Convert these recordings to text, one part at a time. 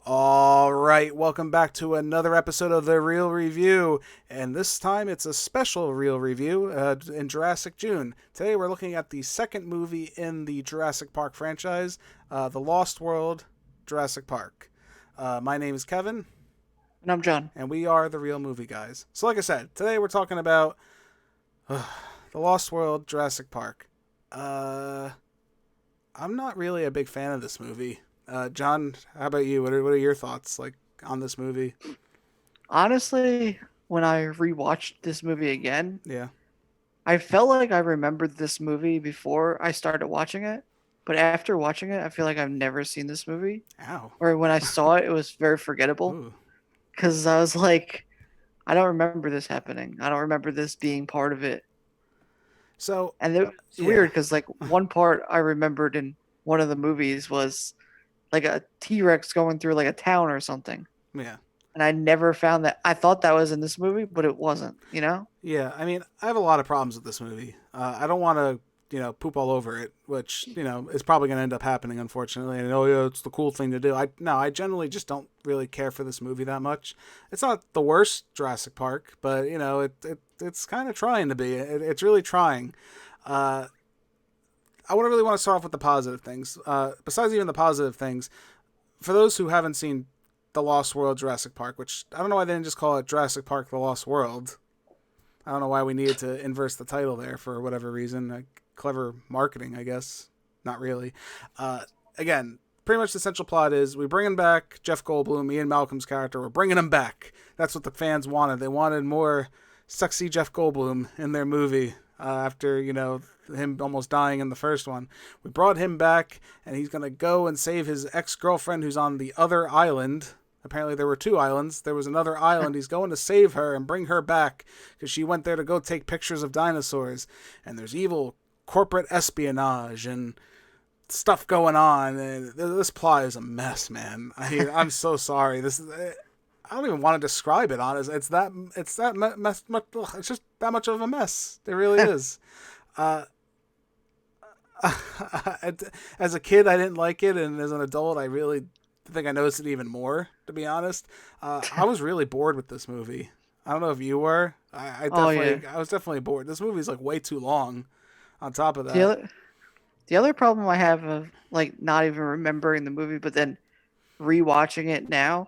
Alright, welcome back to another episode of The Real Review, and this time it's a special Real Review in Jurassic June. Today we're looking at the second movie in the Jurassic Park franchise, The Lost World, Jurassic Park. My name is Kevin. And I'm John. And we are The Real Movie Guys. So like I said, today we're talking about The Lost World, Jurassic Park. I'm not really a big fan of this movie. John, how about you? What are your thoughts on this movie? Honestly, when I rewatched this movie again, Yeah. I felt like I remembered this movie before I started watching it, but after watching it, I feel like I've never seen this movie. Ow. Or when I saw it, it was very forgettable because I was like, I don't remember this happening. I don't remember this being part of it. So, and it's weird because like one part I remembered in one of the movies was like a T-Rex going through like a town or something. Yeah. And I never found that. I thought that was in this movie, but it wasn't, you know? Yeah, I mean, I have a lot of problems with this movie. I don't want to, poop all over it, which, is probably going to end up happening, unfortunately. And, it's the cool thing to do. I generally just don't really care for this movie that much. It's not the worst Jurassic Park, but, it's kind of trying to be. It's really trying. I would really want to start off with the positive things. Besides even the positive things, for those who haven't seen The Lost World Jurassic Park, which I don't know why they didn't just call it Jurassic Park The Lost World. I don't know why we needed to inverse the title there for whatever reason. Clever marketing, I guess. Not really. Again, pretty much the central plot is we bringing back Jeff Goldblum, Ian Malcolm's character. We're bringing him back. That's what the fans wanted. They wanted more sexy Jeff Goldblum in their movie after, him almost dying in the first one. We brought him back, and he's going to go and save his ex-girlfriend who's on the other island. Apparently there were two islands. There was another island. He's going to save her and bring her back because she went there to go take pictures of dinosaurs. And there's evil corporate espionage and stuff going on. And this plot is a mess, man. I'm so sorry. I don't even want to describe it, honestly. It's just that much of a mess. It really is. As a kid, I didn't like it, and as an adult, I really think I noticed it even more, to be honest. I was really bored with this movie. I don't know if you were. I was definitely bored. This movie's way too long. On top of that, the other problem I have of not even remembering the movie, but then rewatching it now,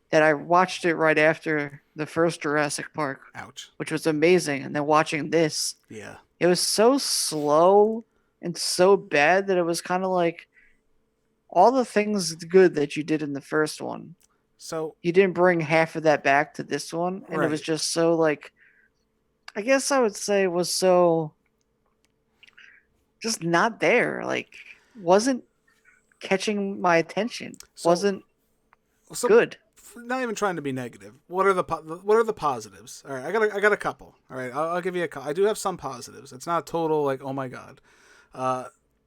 that I watched it right after the first Jurassic Park. Ouch. Which was amazing, and then watching this, yeah, it was so slow and so bad that it was kind of like all the things good that you did in the first one. So you didn't bring half of that back to this one, and right. It was just so I guess I would say it was so just not there. Wasn't catching my attention. Wasn't good. Not even trying to be negative. What are the positives? All right, I got a couple. All right, I'll give you a couple. I do have some positives. It's not total oh my god.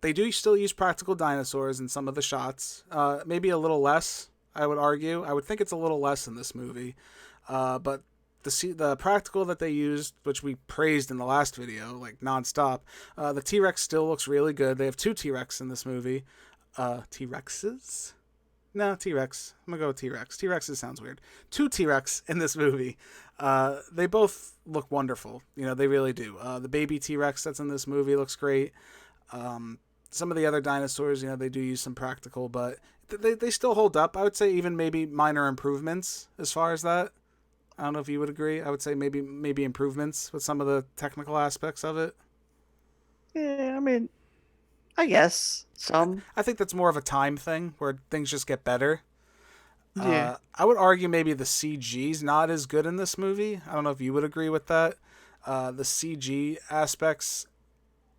They do still use practical dinosaurs in some of the shots. Maybe a little less, I would argue. I would think it's a little less in this movie. But the practical that they used, which we praised in the last video, nonstop, the T-Rex still looks really good. They have two T-Rex in this movie. T-Rexes? No, T-Rex. I'm going to go with T-Rex. T-Rexes sounds weird. Two T-Rex in this movie. They both look wonderful. They really do. The baby T-Rex that's in this movie looks great. Some of the other dinosaurs, they do use some practical, but they still hold up. I would say even maybe minor improvements as far as that. I don't know if you would agree. I would say maybe improvements with some of the technical aspects of it. Yeah, I mean, I guess some. I think that's more of a time thing where things just get better. Yeah. I would argue maybe the CG's not as good in this movie. I don't know if you would agree with that. The CG aspects,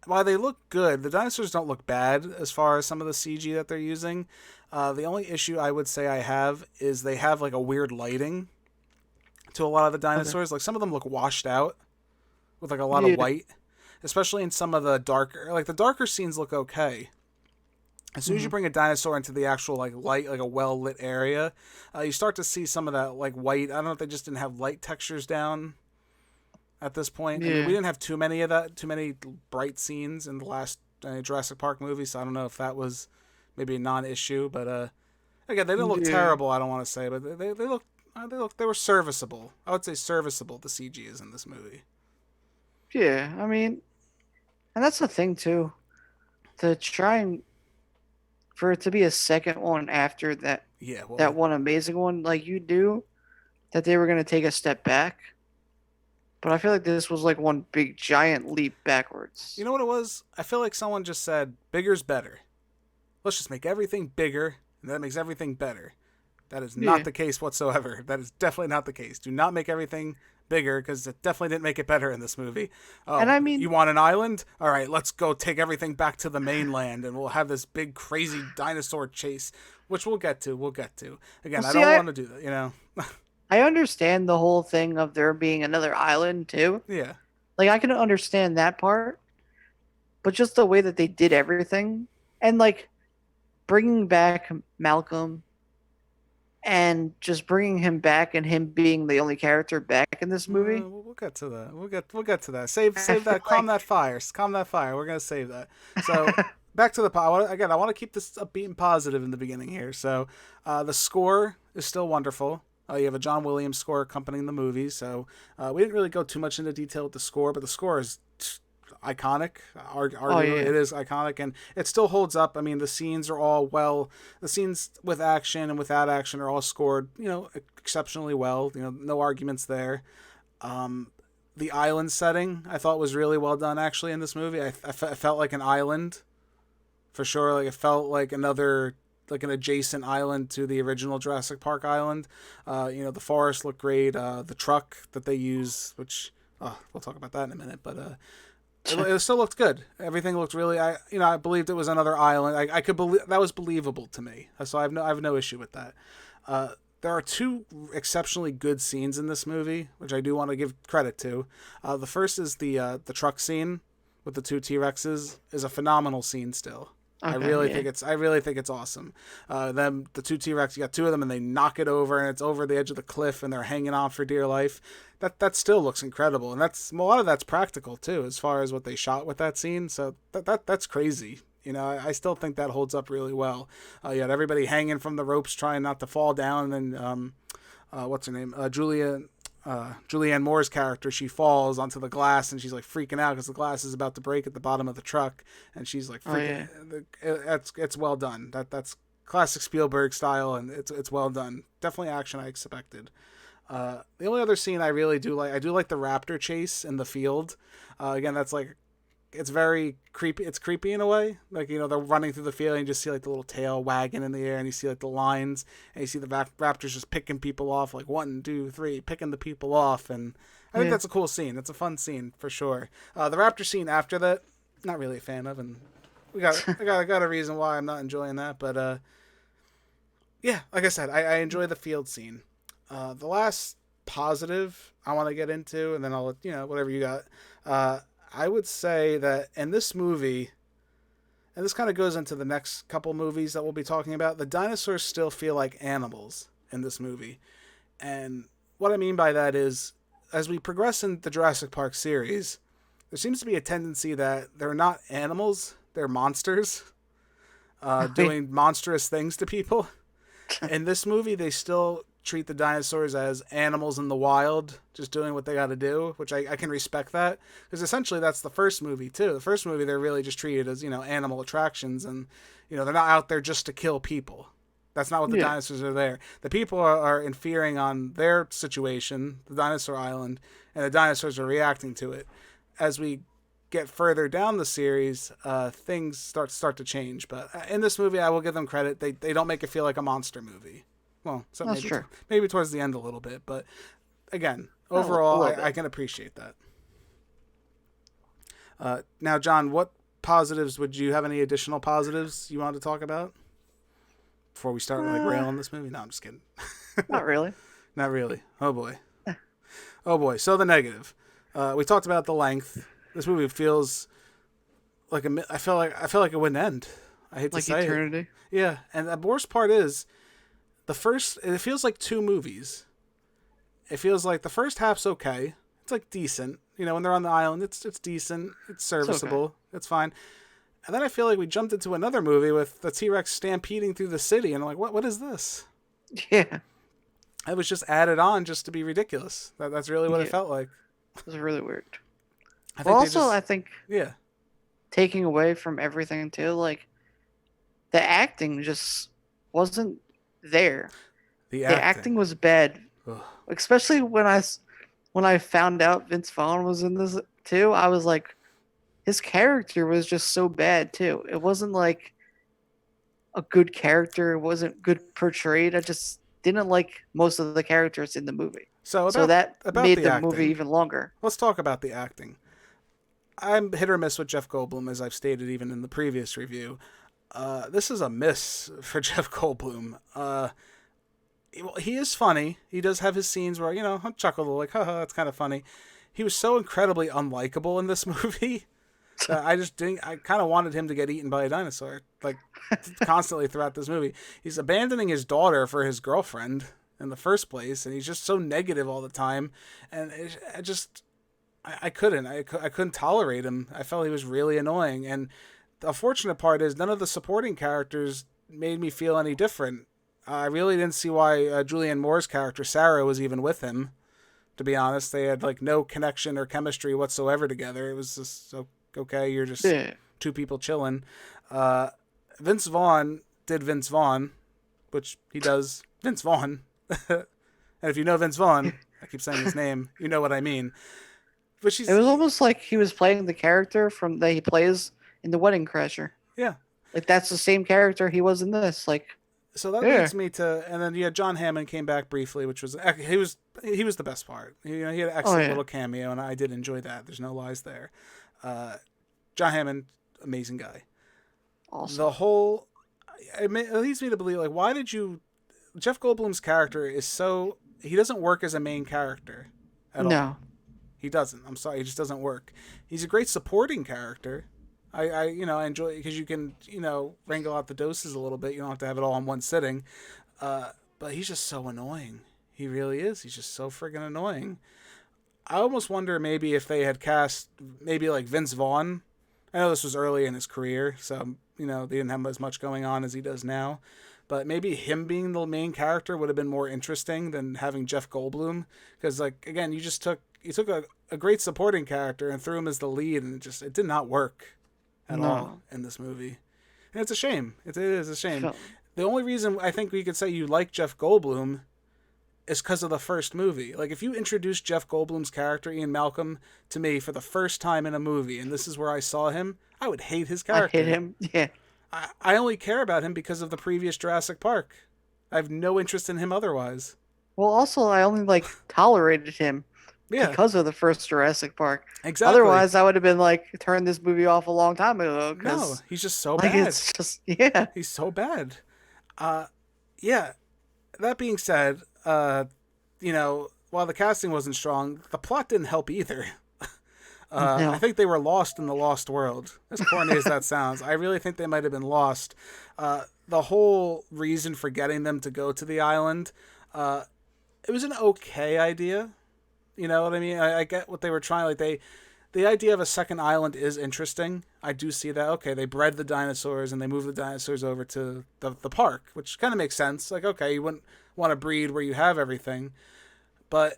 while they look good, the dinosaurs don't look bad as far as some of the CG that they're using. The only issue I would say I have is they have like a weird lighting to a lot of the Okay. dinosaurs. Like some of them look washed out with like a lot of Yeah. white, especially in some of the darker, like the darker scenes look okay. As soon as you Hmm. bring a dinosaur into the actual like light, like a well lit area, you start to see some of that like white. I don't know if they just didn't have light textures down at this point. I mean, we Yeah. didn't have too many of that, too many bright scenes in the last Jurassic Park movie, so I don't know if that was maybe a non-issue. But again, they didn't look Yeah. terrible. I don't want to say, but they were serviceable. I would say serviceable. The CG is in this movie. Yeah. I mean, and that's the thing too. To try and for it to be a second one after Yeah, that well, one amazing one, like you knew that they were gonna take a step back, but I feel like this was like one big giant leap you backwards. know what it was? I feel like someone just said bigger's better. Let's just make everything bigger, and that makes everything better. That is not Yeah. the case whatsoever. That is definitely not the case. Do not make everything bigger because it definitely didn't make it better in this movie. And Oh, I you mean, want an island? All right, let's go take everything back to the mainland and we'll have this big crazy dinosaur chase, which we'll get to. We'll get to. well, Again, I see, don't want to do that, I understand the whole thing of there being another island too. Yeah. Like I can understand that part, but just the way that they did everything and like bringing back Malcolm and just bringing him back and him being the only character back in this movie. We'll get to that. We'll get to that. Save I save feel that. Calm like that fire. Calm that fire. We're gonna save that. So back to the again. I want to keep this upbeat and positive in the beginning here. So the score is still wonderful. You have a John Williams score accompanying the movie. So we didn't really go too much into detail with the score, but the score is iconic. oh Arguably, yeah, it is iconic, and it still holds up. I mean, the scenes are all well. The scenes with action and without action are all scored, exceptionally well. No arguments there. Um, the island setting I thought was really well done actually in this movie. I felt like an island for sure. Like it felt like another like an adjacent island to the original Jurassic Park island. The forest looked great. The truck that they use, which we'll talk about that in a minute, but it still looked good. Everything looked really. I believed it was another island. I could believe that was believable to me. So I have no issue with that. There are two exceptionally good scenes in this movie, which I do want to give credit to. The first is the truck scene with the two T Rexes is a phenomenal scene. Still, I okay, really yeah, think it's awesome. Them the two T Rex, you got two of them, and they knock it over, and it's over the edge of the cliff, and they're hanging on for dear life. That still looks incredible, and that's a lot of that's practical too, as far as what they shot with that scene. So that's crazy. I still think that holds up really well. You had everybody hanging from the ropes, trying not to fall down, and what's her name? Julianne Moore's character, she falls onto the glass and she's like freaking out because the glass is about to break at the bottom of the truck, and she's like oh freaking. yeah, It's well done. That's classic Spielberg style, and it's well done. Definitely action I expected. The only other scene I really do like, I do like the raptor chase in the field. Again, that's like it's very creepy. It's creepy in a way. Like they're running through the field and you just see like the little tail wagging in the air, and you see like the lines, and you see the raptors just picking people off, like 1, 2, 3, picking the people off, and I think yeah. that's a cool scene. That's a fun scene for sure. The raptor scene after that, not really a fan of, and I got a reason why I'm not enjoying that, but yeah, like I said, I enjoy the field scene. The last positive I want to get into, and then I'll let whatever you got. I would say that in this movie, and this kind of goes into the next couple movies that we'll be talking about, the dinosaurs still feel like animals in this movie. And what I mean by that is, as we progress in the Jurassic Park series, there seems to be a tendency that they're not animals, they're monsters, Oh, yeah. doing monstrous things to people. In this movie, they still treat the dinosaurs as animals in the wild, just doing what they got to do, which I can respect that, because essentially that's the first movie too. The first movie they're really just treated as animal attractions, and they're not out there just to kill people. That's not what the Yeah. dinosaurs are there. The people are inferring on their situation, the dinosaur island, and the dinosaurs are reacting to it. As we get further down the series, things start to change. But in this movie, I will give them credit. They don't make it feel like a monster movie. Well, so That's true. maybe towards the end a little bit, but again, A overall, little I bit. can appreciate that. Now, John, what positives would you have? Any additional positives you wanted to talk about before we start like Uh, railing this movie? No, I'm just kidding. Not really. Not really. Oh boy. Oh boy. So the negative. We talked about the length. This movie feels like I feel like it wouldn't end. I hate to Like say it. eternity. Yeah, and the worst part is the first. It feels like two movies. It feels like the first half's okay. It's like decent. You know, when they're on the island, it's decent. It's It's okay. serviceable. It's fine. And then I feel like we jumped into another movie with the T-Rex stampeding through the city, and I'm like, what is this? Yeah. It was just added on just to be ridiculous. That's really what it Yeah. felt like. It was really weird. I But think they also, just I think yeah. taking away from everything too, like the acting just wasn't there. The The acting. acting was bad, Ugh. especially when I found out Vince Vaughn was in this too. I was like, his character was just so bad too. It wasn't like a good character. It wasn't good portrayed. I just didn't like most of the characters in the movie. So So that about made the the movie acting. even longer. Let's talk about the acting. I'm hit or miss with Jeff Goldblum, as I've stated even in the previous review. This is a miss for Jeff Goldblum. He is funny. He does have his scenes where, you know, I chuckle like, haha, that's kind of funny. He was so incredibly unlikable in this movie. I just didn't. I kind of wanted him to get eaten by a dinosaur, like constantly throughout this movie. He's abandoning his daughter for his girlfriend in the first place, and he's just so negative all the time. And I couldn't. I couldn't tolerate him. I felt he was really annoying. And the unfortunate part is none of the supporting characters made me feel any different. I really didn't see why Julianne Moore's character Sarah was even with him. To be honest, they had like no connection or chemistry whatsoever together. It was just so okay. You're just Yeah. two people chilling. Uh, Vince Vaughn did Vince Vaughn, which he does Vince Vaughn. And if you know Vince Vaughn, I keep saying his name, you know what I mean. But It she's was almost like he was playing the character from that he plays in The Wedding Crasher. yeah. Like that's the same character he was in this. Like, So that yeah. leads me to, and then yeah, John Hammond came back briefly, which was he was the best part. He had an Oh excellent yeah. little cameo, and I did enjoy that. There's no lies there. Uh, John Hammond, amazing guy. Awesome. The whole it leads me to believe like why did you Jeff Goldblum's character is so he doesn't work as a main character at all. No. He doesn't. I'm sorry, he just doesn't work. He's a great supporting character. I I enjoy it because you can wrangle out the doses a little bit. You don't have to have it all in one sitting. But he's just so annoying. He really is. He's just so friggin' annoying. I almost wonder maybe if they had cast maybe like Vince Vaughn. I know this was early in his career, so they didn't have as much going on as he does now. But maybe him being the main character would have been more interesting than having Jeff Goldblum. Because like again, you took a great supporting character and threw him as the lead, and it did not work at all No. in this movie. And it's a shame. It is a shame. So, The only reason I think we could say you like Jeff Goldblum is because of the first movie. Like, if you introduced Jeff Goldblum's character, Ian Malcolm, to me for the first time in a movie, and this is where I saw him, I would hate his I character. hate him. Yeah. I only care about him because of the previous Jurassic Park. I have no interest in him otherwise. Well, also I only like tolerated him Yeah, because of the first Jurassic Park. exactly. Otherwise, I would have been like turned this movie off a long time ago. No, Because he's just so like bad. it's just yeah. He's so bad. Uh, yeah. That being said, while the casting wasn't strong, the plot didn't help either. I No. think they were lost in the lost world. As corny as that sounds, I really think they might have been lost. The whole reason for getting them to go to the island, it was an okay idea. You know what I mean? I get what they were trying. The idea of a second island is interesting. I do see that. Okay, they bred the dinosaurs and they moved the dinosaurs over to the park, which kind of makes sense. Like, okay, you wouldn't want to breed where you have everything, but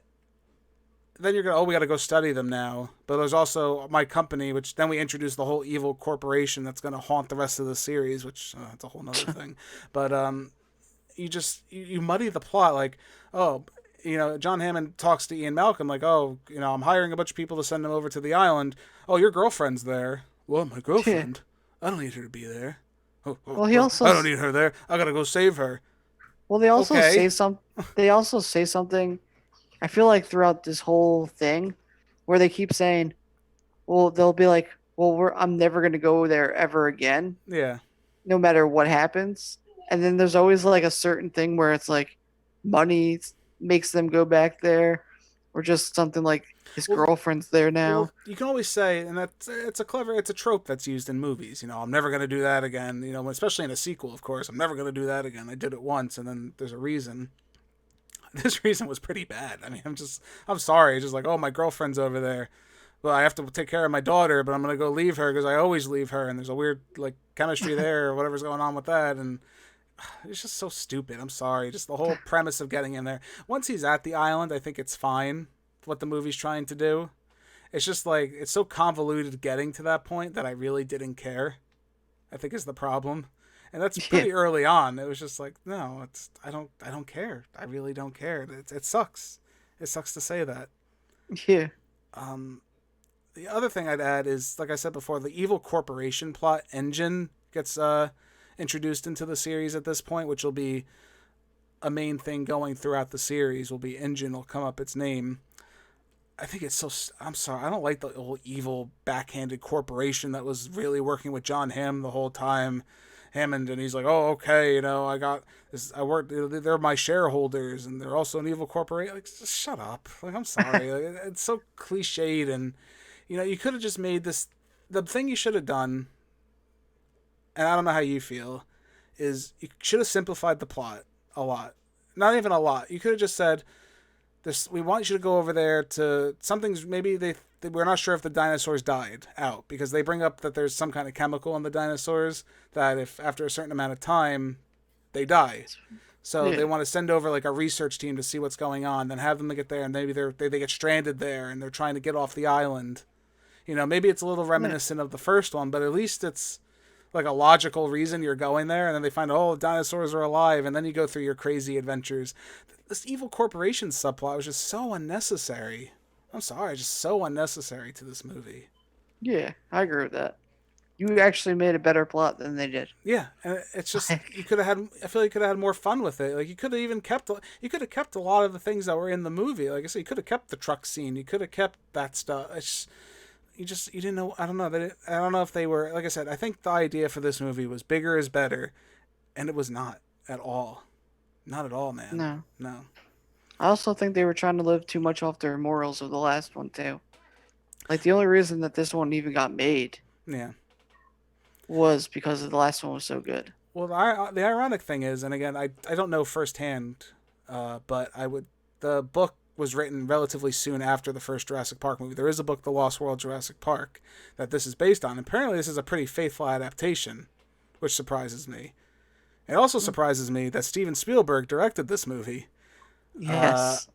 then you're gonna we got to go study them now. But there's also my company, which then we introduce the whole evil corporation that's gonna haunt the rest of the series, which that's a whole nother thing. But you muddy the plot. Like, oh, John Hammond talks to Ian Malcolm like, oh, I'm hiring a bunch of people to send them over to the island. Oh, your girlfriend's there. Well, my girlfriend. I don't need her to be there. Well, he also I don't need her there. I gotta go save her. well they also Okay. say some they also say something. I feel like throughout this whole thing, where they keep saying, well, they'll be like, well, I'm never gonna go there ever again, Yeah. no matter what happens. And then there's always like a certain thing where it's like money makes them go back there, or just something like his Well, girlfriend's there well, now. you can always say, and that's it's a trope that's used in movies. I'm never gonna do that again. Especially in a sequel, of course. I'm never gonna do that again. I did it once, and then there's a reason. This reason was pretty bad. I mean, I'm sorry. It's just like, oh, my girlfriend's over there. Well, I have to take care of my daughter, but I'm gonna go leave her because I always leave her, and there's a weird like chemistry there or whatever's going on with that, and it's just so stupid. I'm sorry. Just the whole premise of getting him there. Once he's at the island, I think it's fine. What the movie's trying to do. It's just like it's so convoluted getting to that point that I really didn't care. I think is the problem, and that's Yeah, pretty early on. It was just like, no, I don't care. I really don't care. It sucks. It sucks to say that. yeah, Um, the other thing I'd add is, like I said before, the evil corporation plot engine gets introduced into the series at this point, which will be a main thing going throughout the series. Will be engine will come up its name. I think it's so. I'm sorry. I don't like the whole evil backhanded corporation that was really working with John Hamm the whole time. Hammond, and he's like, oh, okay, I got this. I work. They're my shareholders, and they're also an evil corporation. Like, just shut up. Like, I'm sorry. Like, it's so cliched, and you could have just made this. The thing you should have done, and I don't know how you feel, is you should have simplified the plot a lot. Not even a lot. You could have just said, this, we want you to go over there to something's maybe we're not sure if the dinosaurs died out because they bring up that there's some kind of chemical in the dinosaurs that if after a certain amount of time they die. So they yeah, want to send over like a research team to see what's going on, then have them get there, and maybe they get stranded there and they're trying to get off the island. Maybe it's a little yeah, reminiscent of the first one, but at least it's like a logical reason you're going there, and then they find, oh, dinosaurs are alive, and then you go through your crazy adventures. This evil corporation subplot was just so unnecessary. I'm sorry, just so unnecessary to this movie. yeah. I agree with that. You actually made a better plot than they did. Yeah, and it's just Like, you could have had. I feel like you could have had more fun with it. Like you could have even kept. You could have kept a lot of the things that were in the movie. Like I said, you could have kept the truck scene. You could have kept that stuff. You didn't know. I don't know. I don't know if they were. Like I said, I think the idea for this movie was bigger is better, and it was not at all. Not at all, man. no. No. I also think they were trying to live too much off their morals of the last one too. Like the only reason that this one even got made Yeah. was because the last one was so good. Well, the ironic thing is, and again, I don't know firsthand, but the book was written relatively soon after the first Jurassic Park movie. There is a book, The Lost World Jurassic Park, that this is based on. Apparently, this is a pretty faithful adaptation, which surprises me. It also surprises me that Steven Spielberg directed this movie. Uh, Yes.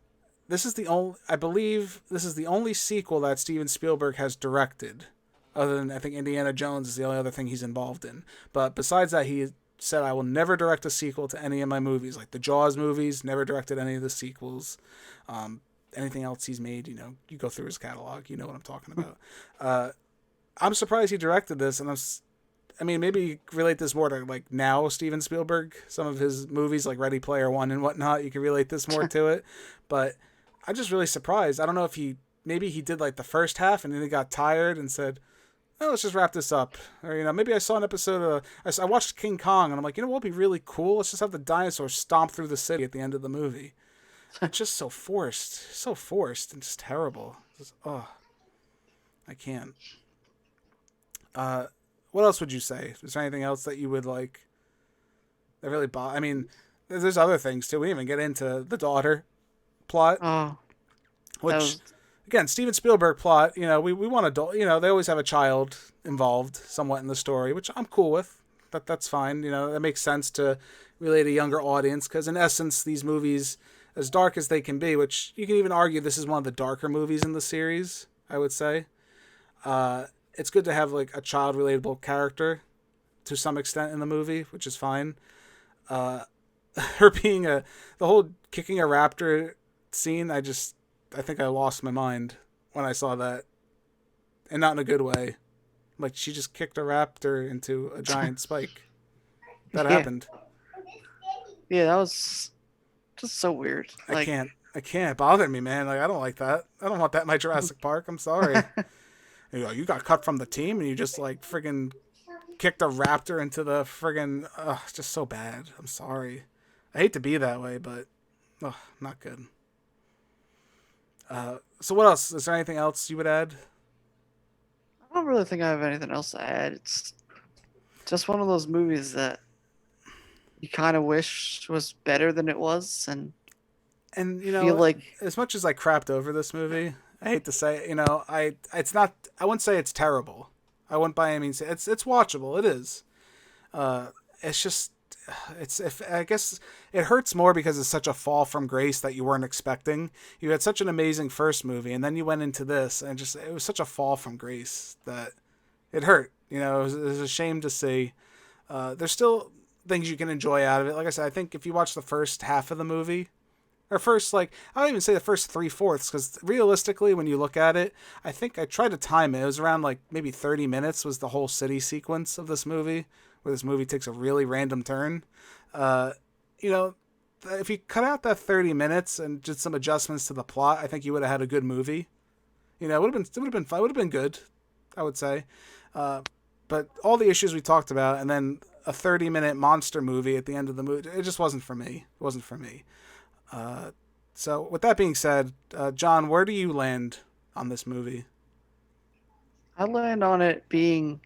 this is the only, I believe, this is the only sequel that Steven Spielberg has directed, other than I think Indiana Jones is the only other thing he's involved in. But besides that, he said, I will never direct a sequel to any of my movies. Like the Jaws movies, never directed any of the sequels. Anything else he's made, you go through his catalog, you know what I'm talking about. I'm surprised he directed this, and I mean, maybe relate this more to like now Steven Spielberg, some of his movies like Ready Player One and whatnot. You can relate this more to it, but I'm just really surprised. I don't know if maybe he did like the first half and then he got tired and said, oh, let's just wrap this up. Or, maybe I saw an episode of, I watched King Kong and I'm like, what would be really cool? Let's just have the dinosaurs stomp through the city at the end of the movie. It's just so forced and just terrible. Oh, I can't. What else would you say? Is there anything else that you would like that really I mean, there's other things too. We didn't even get into the daughter plot, Oh, that which was again, Steven Spielberg plot. We want adult. They always have a child involved somewhat in the story, which I'm cool with. That's fine. That makes sense to relate a younger audience because in essence, these movies, as dark as they can be, which you can even argue this is one of the darker movies in the series, I would say. It's good to have like a child relatable character to some extent in the movie, which is fine. Her being the whole kicking a raptor scene, I think I lost my mind when I saw that, and not in a good way. Like she just kicked a raptor into a giant spike. That yeah, happened. yeah. That was just so weird. I Like, can't. I can't. It bothered me, man. Like I don't like that. I don't want that in my Jurassic Park. I'm sorry. You got cut from the team and you just like friggin' kicked a raptor into the friggin'. It's just so bad. I'm sorry. I hate to be that way, but not good. So what else? Is there anything else you would add? I don't really think I have anything else to add. It's just one of those movies that you kind of wish was better than it was, and And feel like as much as I crapped over this movie, I hate to say it, it's not. I wouldn't say it's terrible. I wouldn't by any means say it's watchable. It is. It's just it's if I guess it hurts more because it's such a fall from grace that you weren't expecting. You had such an amazing first movie, and then you went into this, and it was such a fall from grace that it hurt. It was a shame to see. There's still things you can enjoy out of it. Like I said, I think if you watch the first half of the movie, or first, like, I don't even say the first 3/4, because realistically, when you look at it, I think I tried to time it. It was around like maybe 30 minutes was the whole city sequence of this movie, where this movie takes a really random turn. Uh, you know, if you cut out that 30 minutes and did some adjustments to the plot, I think you would have had a good movie. It would have been fun. It would have been good, I would say. But all the issues we talked about, and then a 30-minute monster movie at the end of the movie, it just wasn't for me. It wasn't for me. So with that being said, John, where do you land on this movie? I land on it being.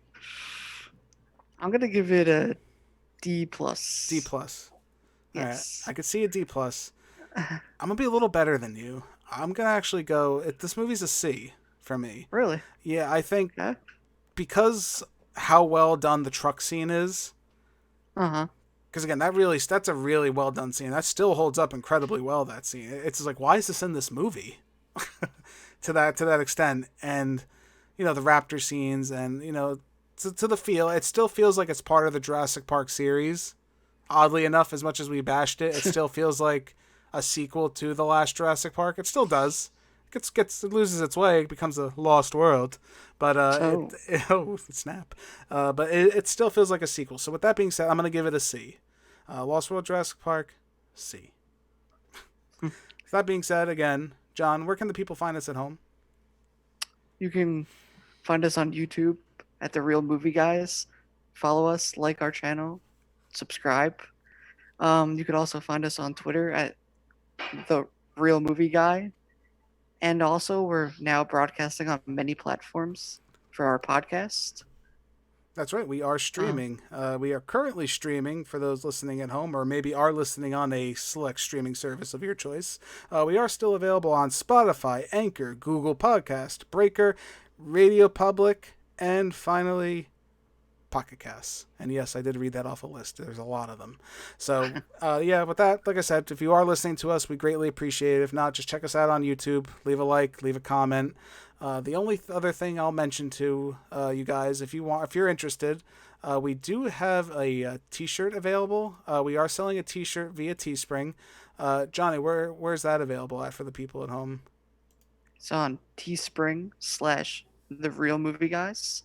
I'm gonna give it a D plus. D plus. Yes. All right. I could see a D plus. I'm gonna be a little better than you. I'm gonna actually go. This movie's a C for me. Really? Yeah, I think Okay. because how well done the truck scene is. Uh-huh. Because again, that's a really well done scene. That still holds up incredibly well. That scene. It's just like, why is this in this movie? to that extent, and the raptor scenes, and to the feel, it still feels like it's part of the Jurassic Park series. Oddly enough, as much as we bashed it, it still feels like a sequel to the last Jurassic Park. It still does. It loses its way. It becomes a lost world. But snap. But it still feels like a sequel. So with that being said, I'm gonna give it a C. Lost World Jurassic Park, C. With that being said, again, John, where can the people find us at home? You can find us on YouTube at The Real Movie Guys. Follow us, like our channel, subscribe. You could also find us on Twitter at The Real Movie Guy. And also, we're now broadcasting on many platforms for our podcast. That's right. We are streaming. We are currently streaming for those listening at home, or maybe are listening on a select streaming service of your choice. We are still available on Spotify, Anchor, Google Podcast, Breaker, Radio Public, and finally, Pocket Casts. And yes, I did read that off a list. There's a lot of them. So, with that, like I said, if you are listening to us, we greatly appreciate it. If not, just check us out on YouTube. Leave a like, leave a comment. The only other thing I'll mention to you guys, if you're interested, we do have a T-shirt available. We are selling a T-shirt via Teespring. Johnny, where's that available at for the people at home? It's on Teespring/TheReelMovieGuys.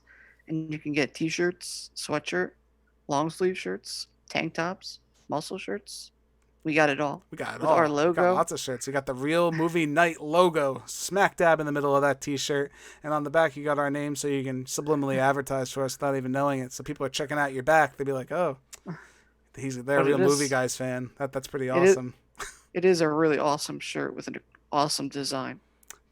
And you can get T-shirts, sweatshirt, long sleeve shirts, tank tops, muscle shirts. We got it all. We got it with all. Our logo. We got lots of shirts. We got the Real Movie Night logo smack dab in the middle of that T-shirt, and on the back you got our name, so you can subliminally advertise for us without even knowing it. So people are checking out your back. They'd be like, "Oh, they're a Real Movie Guys fan." That's pretty awesome. It is a really awesome shirt with an awesome design.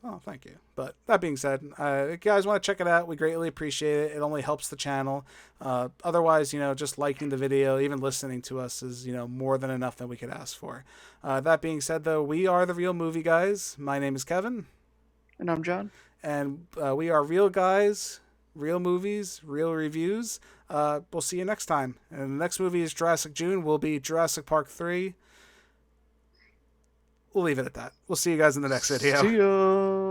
Oh, thank you. But that being said, if you guys want to check it out, we greatly appreciate it. It only helps the channel. Otherwise, just liking the video, even listening to us is, more than enough that we could ask for. That being said, though, we are the Real Movie Guys. My name is Kevin. And I'm John. And we are real guys, real movies, real reviews. We'll see you next time. And the next movie is Jurassic June. Will be Jurassic Park 3. We'll leave it at that. We'll see you guys in the next video. See ya.